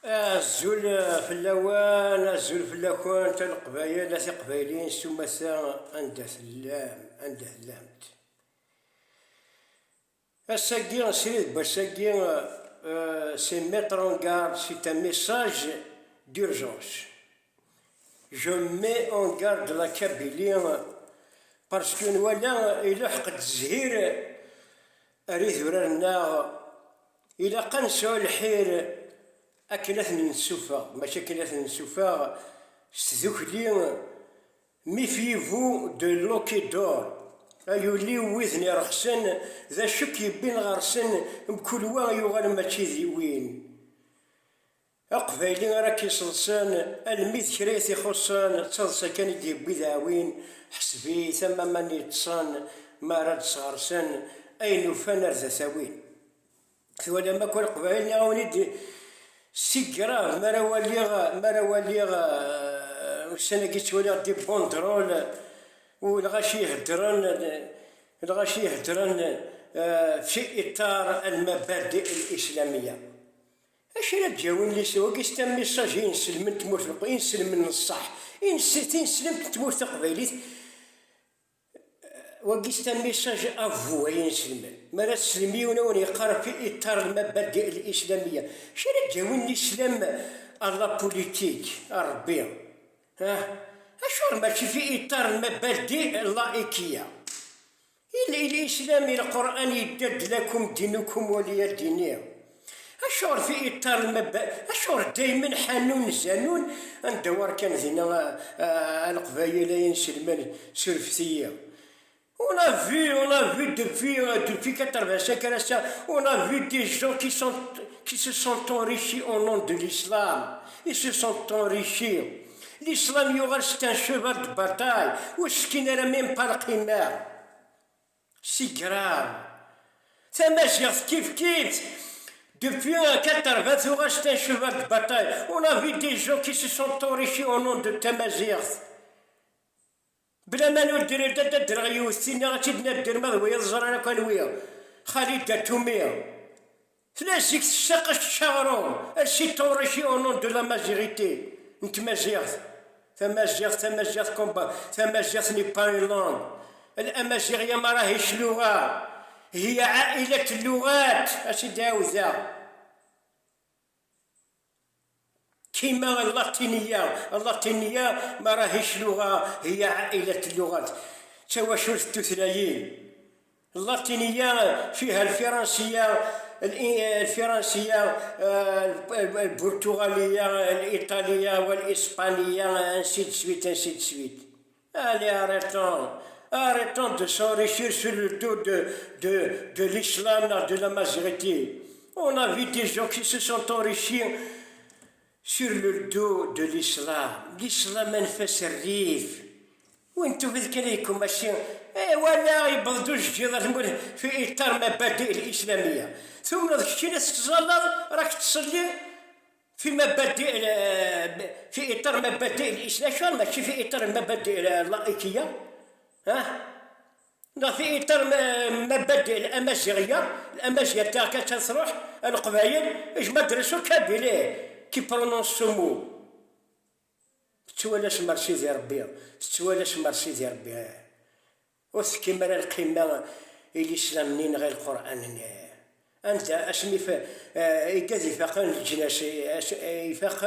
الزول في اللوان الزول في اللوان تاع القبايل ثي قبايلين سمسا عنده ثلامت الساقي سيد بساقي سي mettre en garde, c'est un message d'urgence. Je mets en garde la Kabylie parce que نولى يلحق الزهير أريد ورنا إلا قنسوا الحير أكلت من السفا ماشي أكلت من السفا ستذكلي ميفيفو دو لوكي دور أيولي ويثني رخصن ذا شك يبين غرسن بكل واغ يغال ماشي ذي وين أقبايلي راكي صلصان الميت كريثي خصان تصلصا كان يديبي ذاوين حسبي ثم من يتصان ما راد صغرسان أين فنر ذا ثاوين ثوالا ما كل قبايلي غاوني سيكراه مرا وليغ السنة كي وليغ دي بوندرول والغاشي يهدرن في إطار المبادئ الإسلامية. اش لا تجاوين لي سوا كيستا ميساج ينسلم من تموت ينسلم من الصح ينسلم تموت قبيليت وكيستا ميساج افو ينسلم مالا تسلميونا ونقار في إطار المبادئ الإسلامية. اش لا تجاوين الإسلام على بوليتيك ربي أشعر ماشي في إطار المبادئ اللائكية. الإسلام القرآن يدد لكم دينكم ولي ديني. أشعر في إطار المبادئ أشعر دايما حنون زانون ندور كان هنا القبايل ينسلمان سلفتية. On a vu depuis 85 on a vu des gens qui se sont enrichis au nom de l'islam. Ils se sont enrichis. L'islam c'est un cheval de bataille ou ce qui n'est même pas le primaire. C'est grave. Ça m'a dit depuis 80 c'est un cheval de bataille. On a vu des gens qui se sont enrichis au nom de Tamazir. بلا ما ندير ددر يوثينا غتدنا الدير ماذا الزرانه كان ويا خالد التوميه ثلاث الشاق الشهرون السي توريشي او نون دو لا ماجوريتي انت مازيغ ثمازيغ كومبا ثمازيغ ني با لونغ الامازيغيه ما راهيش لغه هي عائله اللغات اش داوزه كيما اللاتينية ما راهيش لغة هي عائلة اللغات توا شوف الثلاثين اللاتينية فيها الفرنسية البرتغالية الإيطالية والإسبانية انسي سويت allez arrêtons de s'enrichir sur le dos de l'islam de la majorité. On a vu des gens qui se sont enrichis sur le dos de l'islam. L'islam انفس الريف وانتو بذكريكم ماشي ولا يبغضوا الجدار في اطار مبادئ الاسلاميه ثم داكشي اللي تصلى راك تصلي في مبادئ في اطار مبادئ الاسلام شو ماشي في اطار المبادئ اللائكيه لا في اطار مبادئ الامازيغيه تاعك تروح القبايل اش مدرسو كابيليه كي برونونس سمو توالاش مرسي ديال ربي وثكي مرا القمة الإسلام منين غير القرآن أنت أسمي إيكاذي فاقان الجناس يفاق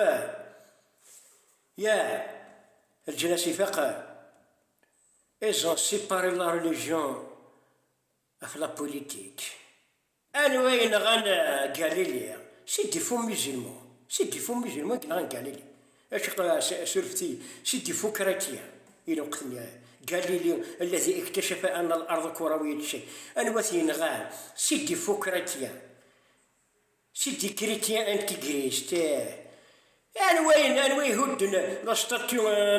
يا الجناس يفاق ils ont séparé la religion avec la politique. أنوين غان غاليليا سي دي فو musulmans qui n'ont Galilée. سلفتي سي دي فو كراتيا إلى وقتنا غاليليو الذي اكتشف أن الأرض كروية شيء أنوثي نغال سي دي فو كراتيا سي دي كريتيا انتيغريست أنوي هدنا لا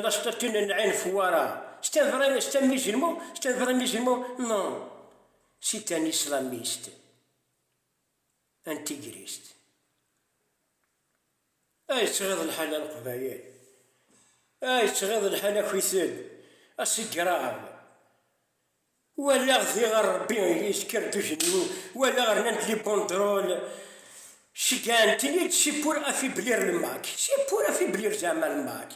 ستاتيو نعين فوارا ستان ميزلمون نو سي ان إسلاميست انتيغريست. تغيض الحال القبايل تغيض الحال كويسد السكراب ولا غذي غير ربي يسكر دوجنيو ولا غير نانت لي بوندرول شكانتني شي بور افيبلير الماك، شي بور افيبلير زعما الماك.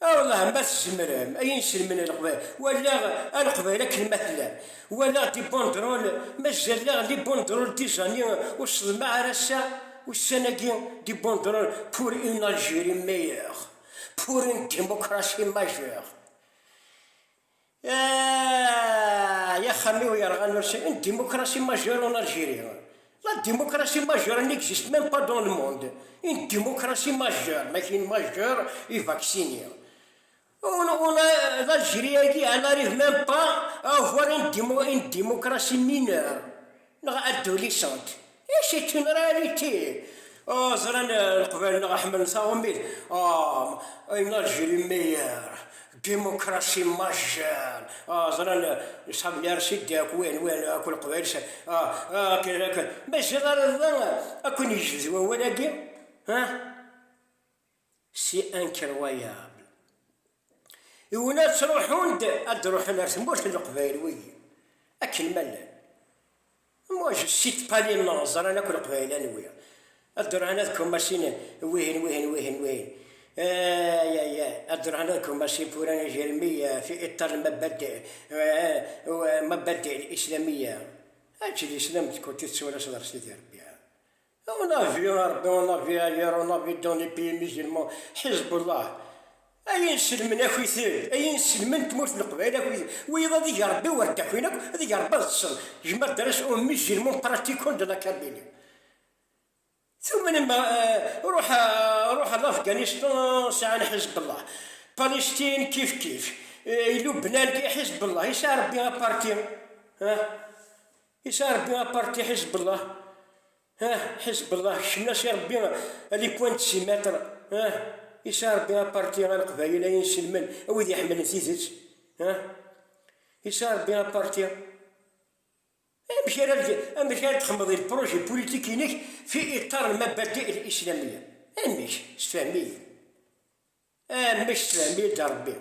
والله ما تزمرهم اي نسلمن القبائل ولا القبائل كالمثل ولا دي بوندرول مازال لي بوندرول دي جاني وصل مع راسا والسناكي دي بوندرول بور اون الجيري ميور بور اون ديموكراسي ماجور. يا خامي ويا رغان اون ديموكراسي ماجور اون الجيري. La démocratie majeure n'existe même pas dans le monde. Une démocratie majeure, mais une majeure est vaccinée. L'Algérie, elle n'arrive même pas à avoir une démocratie mineure, adolescente. Et c'est une réalité. Une Algérie meilleure. ديمقراطي ماجور زرا صحاب لي رشيد وين اكل قبيل كذا باش غير اكون يجوز ولكن سي انكرويابل. ونا تروحون تروحوا نرسموش للقبائل وي اكل ملل موش سيت بالي نظر انا كل قبائل انا ويا الدر انا كوماسين وين يا أدرانكم ماشي بورانا جرمية في إطار مبادئ الإسلامية. أجل الإسلام تكون تسوى صدر سيدي ربي. On a vu ربي on a vu ailleurs on a vu dans les pays musulmans حزب الله أي نسلمن أخوي ثير أي نسلمن تموت القبائل أخوي وإذا ذي ربي وردك وينك ذي ربي تصل جمع درس أو musulmans pratiquant de la Kabylie. ثم لما روح لافغانستان ساعة حزب الله، فلسطين كيف لبنان كي حزب الله يسار بها بارتي يسار بها بارتي حزب الله حزب الله شمنا سير بها لي بوينت سيمتر يسار بها بارتي غير القبايل ينسلمن ويدي يحمل ثيثت يسار بها بارتي مشى تخمض البروجي بوليتيكينيك في اطار المبادئ الاسلاميه مش تفهمي مش تفهمي دربي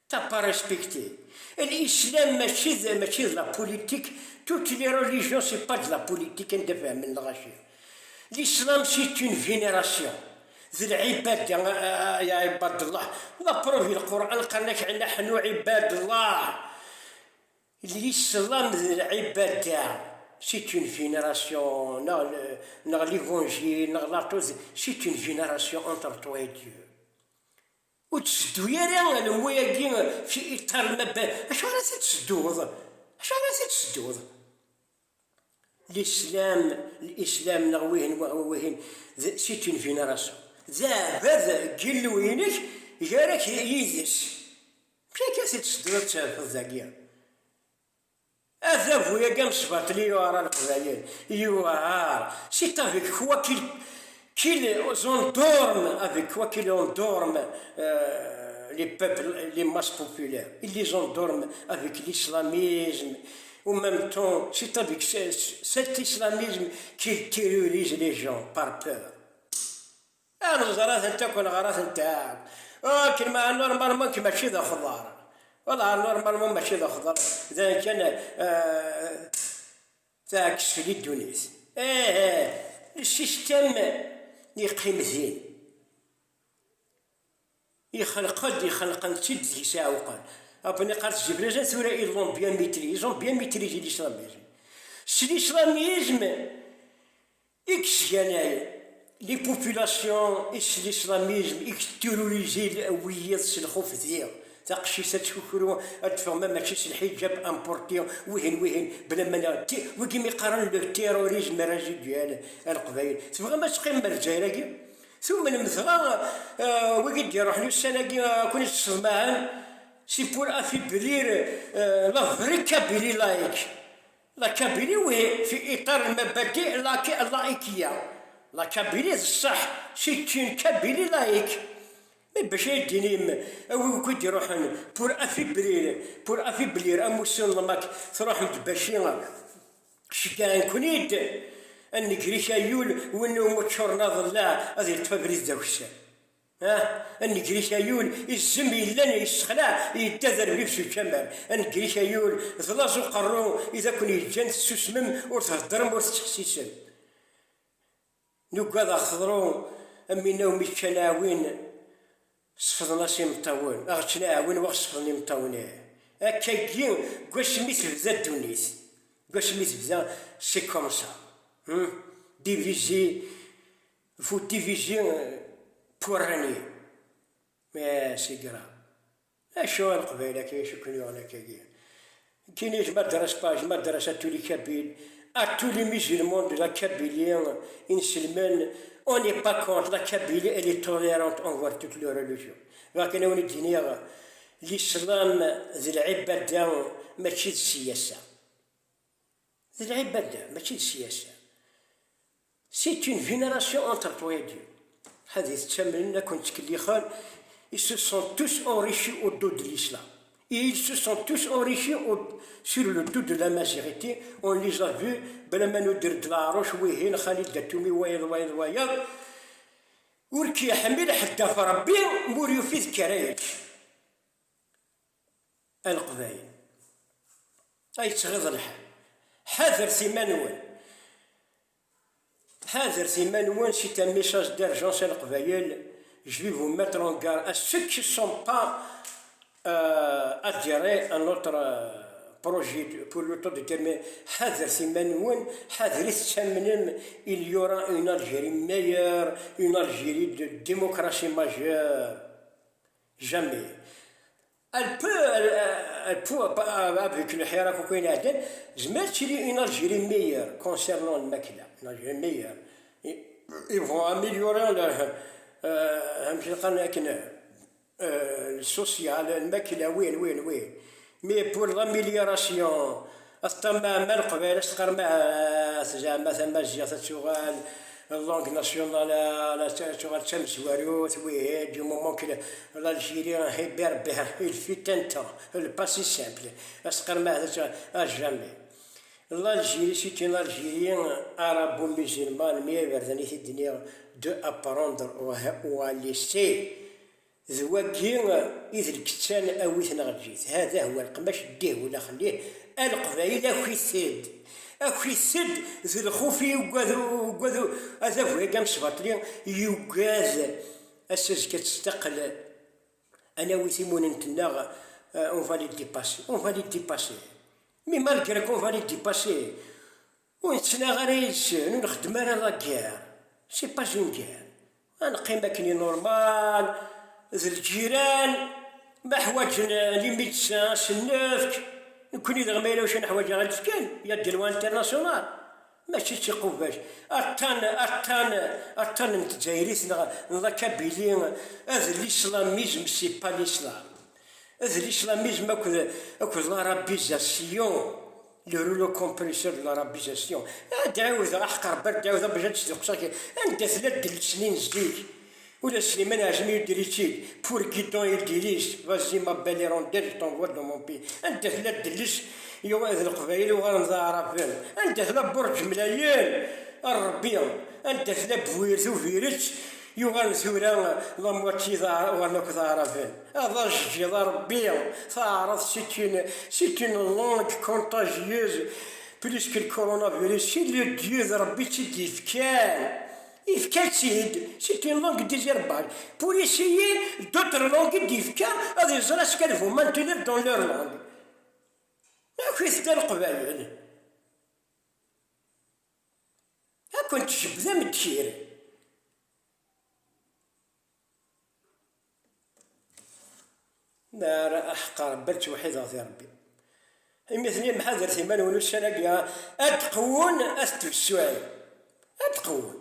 تا با ريسبكتي الاسلام ماشي لا بوليتيك توت لي ريليجيون سي با د لا بوليتيك ندفع من الغاشي. الاسلام سي اون فينيراسيون ذي العباد يا عباد الله لا بروفي القران قال لك نحن عباد الله. L'islam de l'ibada, c'est une génération, dans l'évangile, dans la chose, c'est une génération entre toi et Dieu. وتسدو يا راه المواقين في اطار المبادئ اش راه تسدوض الاسلام نغوين سي اون جينيراسيون ذا قل وينك جارك يدس كيف تسدو تسافر ذاكيا أذهب ويا قام سباطلي ورا القبائل يوار سي افيك كوا كيل زوندورم افيك كوا كيل اندورم لي بيبل لي ماس بوبولير اللي زوندورم افيك ليسلاميزم و ميم طون سي افيك سيت اسلاميزم كي تيروريز لي جون بار بور. انا زرات انت كون غرات نتاعك ولكن مع نورمالمون كي ماشي ذا خضار والله نورمالمون ماشي ذا خضر إذا كان تاكس في الدونيس السيستم يقيم زين يخلق نتيد يساوقن أبني قالت جبريل ثورة إيرلون بيان ميتريزي الإسلاميزم الإسلاميزم إكس يناي لي بوبولاسيون الإسلاميزم إكس تيروريزي الهوية الخوف ذيا تقشيسة تشكرو أدفع ماشي الحجاب امبورتي وين بلا ما وكيما يقارن لو تيروريزم راجل ديال القبائل تبغى ما تقيم الجزائر ثم المثغى وكي يروح له السنة كون يتصل سي بور افيبلير لا فري كابيلي لايك لا كابيلي وهي في اطار المبادئ اللايكيه لا كابيلي الصح سي اون كابيلي لايك باش يديني وكنت يروحون بور افيبلير اموسيون ماك تروح متباشي شكان كونيد النكري شايول وانه متشورنا ظلا هذه تفبريز داوشة النكري شايول الزمي لنا يسخلع يتذر بلبس الكمال النكري شايول ثلاث قرون اذا كون يجان تسمم وتهضرم وتحسيسم نقعد أخضرون أمينا وميتشا ناوين صفدنا سي مطاون أغتش ناوين وغصفني مطاونيه هكاكي كواش سميت بدا الدونيت كواش سميت بدا سي كوم سا ديفيزي فو ديفيزي بوراني ما سي كراف اشو القبيله كيفاش يكونوا على كاكي كاينيش مدرسة تولي كابيل à tous les musulmans de la Kabylie, une semaine, on n'est pas contre la Kabylie, elle est tolérante envers toutes les religions. لكن أنا نديني الإسلام ذي العبادة ماشي السياسة. ذي العبادة ماشي السياسة. C'est une vénération entre toi et Dieu. هذه التمرين كنت كلي خال ils se sont tous enrichis au dos de l'islam. Et ils se sont tous enrichis sur le dos de la majorité. On les a vus, بلما ندير د العروش ويهين خالد داتومي ويض وركي يحمل حتى في ربي مور يفيد كرايج القبايل أي تغيظ الحال. حذر ثمانون c'est un message d'urgence à القبايل. Je vais vous mettre en garde à ceux qui ne sont pas adhérés à notre projet pour l'autodétermination. حذر ثمانون حذر الثمانين il y aura une Algérie meilleure, une Algérie de démocratie majeure. Jamais. Elle peut avec le حراك وكاين عدن زعما تشري une Algérie meilleure concernant الماكلة. Une Algérie meilleure. Ils vont améliorer le social, الماكلة وين مي بور لاميليوراسيون الطمام القبيله تقر مع زعما ثما جهه تشغال اللونغ ناسيونال تشغال تمس واروت وي دي مومون كي الجيريان هيبر بها في تنتا الباسي سامبل اسقر مع جامي l'Algérie c'est une Algérie arabo-musulmane mais verdani في الدنيا de apprendre ou à laisser ذواكي إذ الكتان أويث نغجيت. هذا هو القماش ديه ولا خليه القبايل أخي سد ذي الخوفي وقاذو هذا هو قام سباطلي يقاذ أساس كتستقل أنا ويثمون نتنا on va les dépasser مي مالكرا on va les dépasser ونتسنا غريش نخدم أنا لا كير سي با اون كير نقي ماكني نورمال ذي الجيران ما حوايج لي ميدسان سنافك نكون إذا ما يلاوش نحوايج غير السكان يا ديال انترناسيونال ماشي شي قفاش أرتان نتجايريت نلا كابيلي هذا الإسلاميزم سي با الإسلام هذا الإسلاميزم أكو لارابيزاسيون لو رولو كومبريسور لارابيزاسيون دعوذ أحقر برد دعوذ باش تشدي قصاك أنت 3 سنين زديك ولا سليمان عجمي يديريتي بور كيتون يديريش فازي ما بالي روندير تونفوا دو مون بي انت ثلا دلس يوا هذ القبايل وغنضا عرفان انت ثلا برج ملايين الربيع انت ثلا بويرت وفيرت يوغان ثورا لا موتي ظهرناك عرفان هذا جي ربيع تعرف سيتين لونغ كونتاجيوز بليسك الكورونا فيروس سي لو ديو ربي تيدي فكان c'est une langue désherbage. Pour essayer d'autres langues différentes, des gens qu'elles vont maintenir dans leur langue. كيف القبائل كنت تجبدها من تشيري نار أحقر بلت وحيدة في ربي مثلي محاذر ثمان ونص سنة أتقون أثت بالسوعين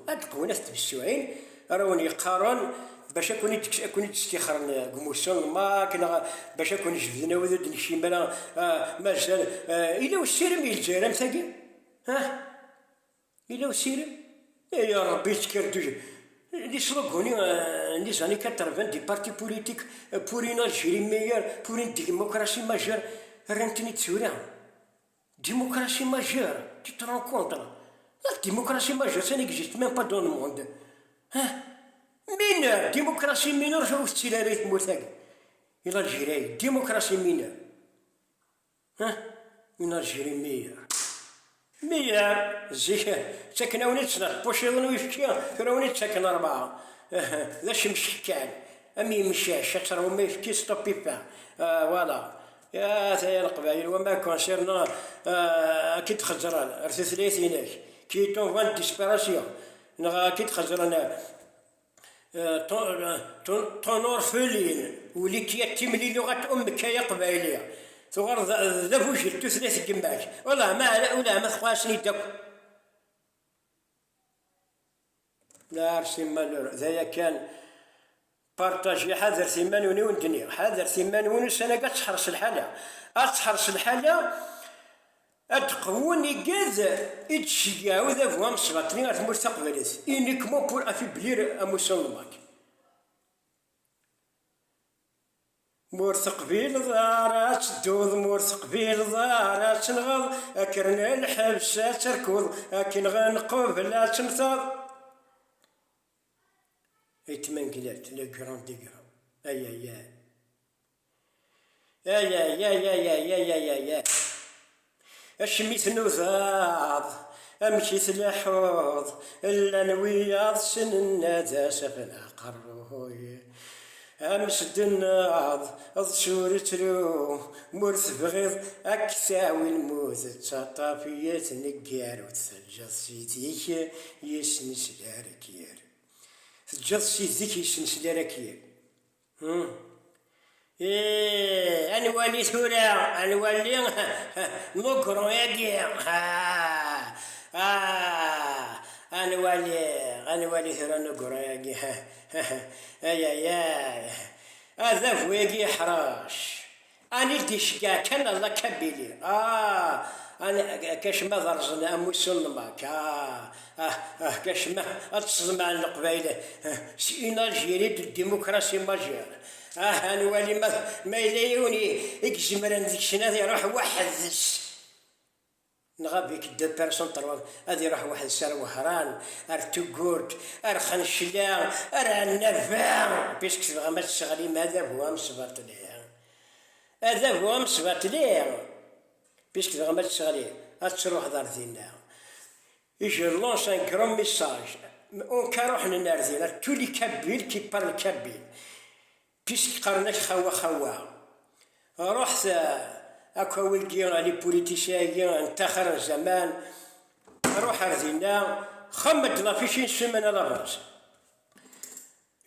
أتقون أثت بالسوعين روني قارن باش أكون تستخرن قموسون ما كنا باش أكون جبدنا وذد نشي ملا مازال إلا والسيرم الجرام ثقي ها إلا والسيرم يا ربي تكردو les slogans, les années 80 des partis politiques pour une Algérie meilleure, pour une démocratie majeure, rien de démocratie majeure, tu te rends compte là? La démocratie majeure, ça n'existe même pas dans le monde. Hein? Mineure, démocratie mineure, je vous dis le rythme. Et l'Algérie, démocratie mineure. Hein? Une Algérie meilleure. مية زي ساكنة ونتسنا بوشيضن ويشكي فراوني ساكن أربعة ذا شمش كان أمي مشى شتر وما يشكي ستوبي با فوالا يا ثيا القبائل وما كونسيرنا أكيد خزران أرث ثلاثينات كي تون فان ديسبيراسيون نغا أكيد خزرنا تونور فولين ولي تيملي لغة أمك يا قبائلية ثغر ذا فوجل تثلاث جماش والله ما ثقاسني داك لا رسي مالور ذايا كان بارطاجي حذر ثمانوني والدنيا حذر ثمانوني سنة قد تحرس الحالة أتحرس الحالة أتقوني قاذ إتشياو ذا فوام صباطني غير المستقبلات إنك مو بور أفي بلير أموسلماك مرثقبيل ضارات دوض مرثقبيل ضارات نغض أكرنا الحبسة تركض أكن غنقوب لا تنثض ايتمن قلت لو جرام دي جرام يا اشميت نوضاض امشي ثلاحوض الا نوياض سن النادى سفنا قروي امس الناض اضشور ترو مرث بغيض اكساوي الموت تطافية نقار وتسجل سيديك يسنس لاركير تسجل سيديك يسنس لاركير انا ولي ثورة انا ولي مكرو يدي انا ولي ثورة نكرو يدي يا هذا فويقي حراش أنا ديشكا كان الله كبيلي أنا كاش ما ضرزنا أمو سلماك كاش ما أتصدم عن القبائل سينا جيريد الديمقراسي مجال أنا ولي ما يليوني إكزمران ديك الشنا يروح واحد نغابيك دو بيرسون طلب هذه يروح واحد سار وهران ارتوغورت ارخنشلا ارنفا بيسك تبغى ما تشغلي ماذا هو مصبات ليه هذا هو مصبات ليه بيسك تبغى ما تشغلي تروح دار دينا يجي لونس ان كروم ميساج اون كاروح ناردينا تولي كابيل كي بار كابيل بيسك قرناك خوا رحت أكو ويلقينا لي بوليتيسيان انتخر زمان روح أرضينا خمد لافيشين سيمانة لافاس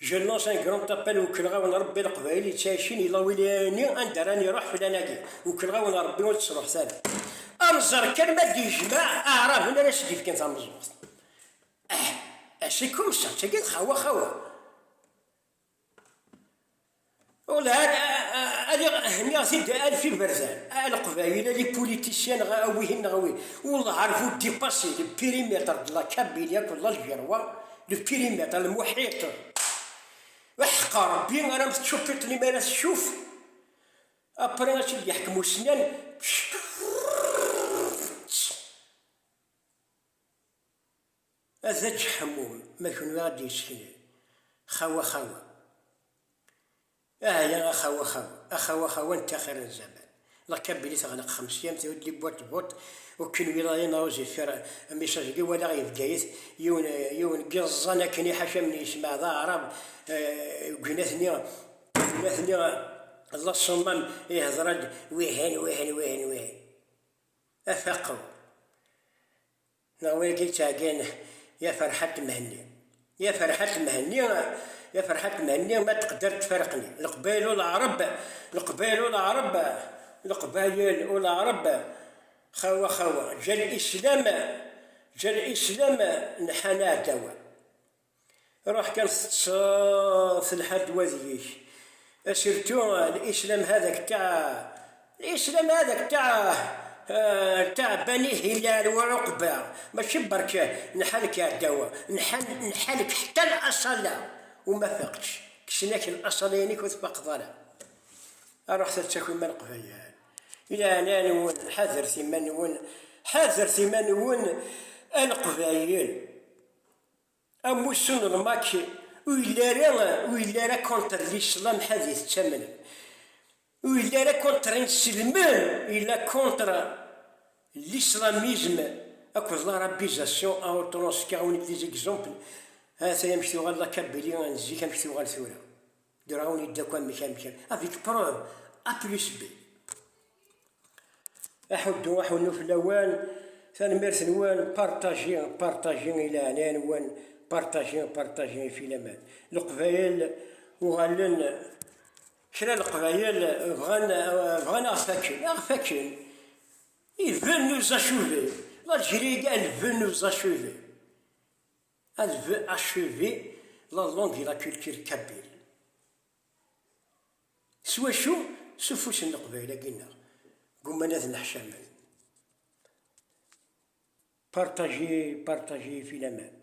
جو لونس ان كرون تابيل وكلغا ونربي القبائل يتعايشين إلا ويلاني أندراني روح في الأناقي وكلغا ونربي وتسروح ثاني أنظر كان ما ديجمع أعرف هنا لا سديف كان تنظر سي كوم سا تاقيت خوا ولا هني غزيد ألفي برزان القبائل لي بوليتيسيان غاويهن غاوي والله عرفوا ديباسي لو بيريمتر د لا كابيليا ولا الجروة لو بيريمتر المحيط وحق ربي انا متشوفتني ما نشوف ابري غاشي اللي يحكموا سنان هذا حموم ما كانوا غادي يسكنوا خوا يا أخوا أنت خير الزمان لا كابيلي تغنق 5 أيام تودي بوت وكل ولاية نوزي في ميساج ولا غير بقايت يون قزنا كني حاشا من يسمع ذا عرب قناثني الله الصمام يهضر وين أفقوا ناوي كي تاقين يا فرحة مهني يا فرحة مهني ما تقدر تفرقني القبائل والعرب خوا جا الإسلام نحنا دوا روح كان في الحد وذيك سيرتو الإسلام هذاك تاع بني هلال وعقبة ماشي برك نحلك يا دوا نحلك حتى الأصالة وما فقتش كسناك الأصليني كنت بقضانا رحت تكوين من القبائل إلى أنا نون حذر ثمانون القبائل أموسون الماكي وإلا را كونتر الإسلام حديث ثمن وإلا را كونتر السلمان إلا كونتر الإسلاميزم اكوز لا رابيزاسيون او ترونسكاونيك دي زيكزومبل. هذا يمشي غال لا كابيلي نزيك يمشي غال ثورة دراوني داكوان مشان افيك بروف ا بلس بي. احدو احونو في الاوان ثاني ميرث نوان بارطاجي الى عنان وان بارطاجي في الامان. القبايل وغالن كرا القبايل بغان اغفاكين ils veulent nous achever. L'Algérie, elle veut nous achever. Elle veut achever la langue et la culture kabyle. سوا شو سفوس القبائل قلنا قمنا ناس نحشمل بارطاجي في الامان.